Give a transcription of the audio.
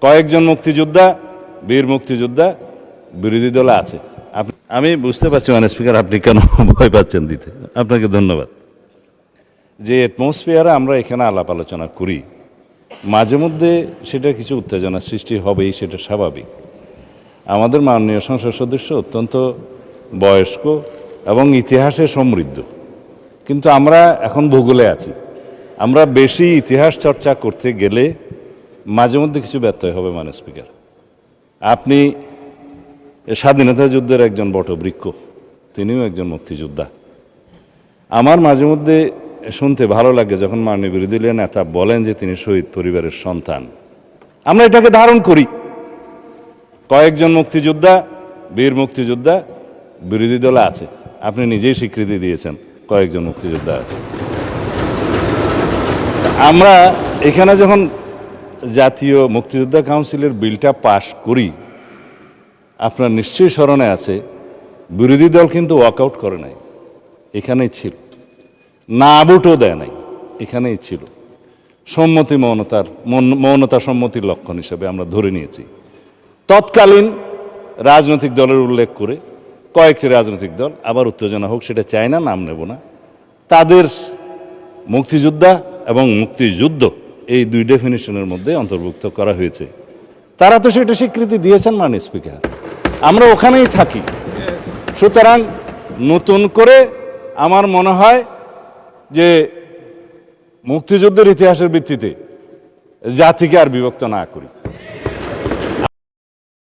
কয়েকজন মুক্তিযোদ্ধা, বীর মুক্তিযোদ্ধা বিরোধী দলে আছে। আমি বুঝতে পারছি মানে স্পিকার আপনি কেন ভয় পাচ্ছেন দিতে, আপনাকে ধন্যবাদ। যে অ্যাটমসফিয়ারে আমরা এখানে আলাপ আলোচনা করি, মাঝে মধ্যে সেটা কিছু উত্তেজনা সৃষ্টি হবেই, সেটা স্বাভাবিক। আমাদের মাননীয় সংসদ সদস্য অত্যন্ত বয়স্ক এবং ইতিহাসে সমৃদ্ধ, কিন্তু আমরা এখন ভূগোলে আছি। আমরা বেশি ইতিহাস চর্চা করতে গেলে মাঝে মধ্যে কিছু ব্যত্যয় হবে মানে স্পিকার। আপনি স্বাধীনতা যুদ্ধের একজন বটবৃক্ষ, তিনিও একজন মুক্তিযোদ্ধা। আমার মাঝে মধ্যে শুনতে ভালো লাগে যখন মাননীয় বিরোধী দলীয় নেতা বলেন যে তিনি শহীদ পরিবারের সন্তান। আমরা এটাকে ধারণ করি। কয়েকজন মুক্তিযোদ্ধা, বীর মুক্তিযোদ্ধা বিরোধী দলে আছে। আপনি নিজেই স্বীকৃতি দিয়েছেন কয়েকজন মুক্তিযোদ্ধা আছে। আমরা এখানে যখন জাতীয় মুক্তিযোদ্ধা কাউন্সিলের বিলটা পাশ করি, আপনার নিশ্চয়ই স্মরণে আছে বিরোধী দল কিন্তু ওয়াকআউট করে নাই, এখানেই ছিল। না ভোটও দেয় নাই, এখানেই ছিল। সম্মতি মৌনতা সম্মতির লক্ষণ হিসেবে আমরা ধরে নিয়েছি। তৎকালীন রাজনৈতিক দলের উল্লেখ করে কয়েকটি রাজনৈতিক দল, আবার উত্তেজনা হোক সেটা চায় না, নাম নেব না, তাদের মুক্তিযোদ্ধা এবং মুক্তিযুদ্ধ এই দুই ডেফিনিশনের মধ্যে অন্তর্ভুক্ত করা হয়েছে। তারা তো সেটা স্বীকৃতি দিয়েছেন মাননীয় স্পিকার, আমরা ওখানেই থাকি। সুতরাং নতুন করে আমার মনে হয় যে মুক্তিযুদ্ধের ইতিহাসের ভিত্তিতে জাতিকে আর বিভক্ত না করি।